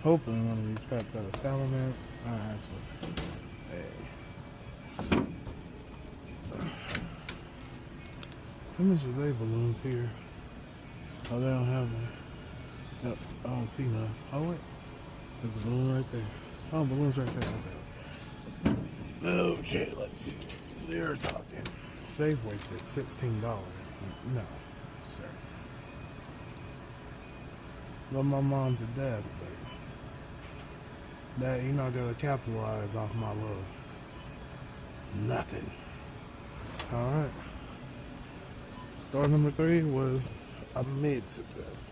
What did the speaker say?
hoping one of these pets has a Salamence. Actually, hey. How much are they balloons here? Oh, they don't have any. Yep, I don't see none. Oh, wait. There's a balloon right there. Oh, balloon's right there. Okay, let's see. They're talking. Safeway said $16. No, sir. Love my mom to death, but that you're not gonna capitalize off my love. Nothing. Alright. Store number 3 was a mid success.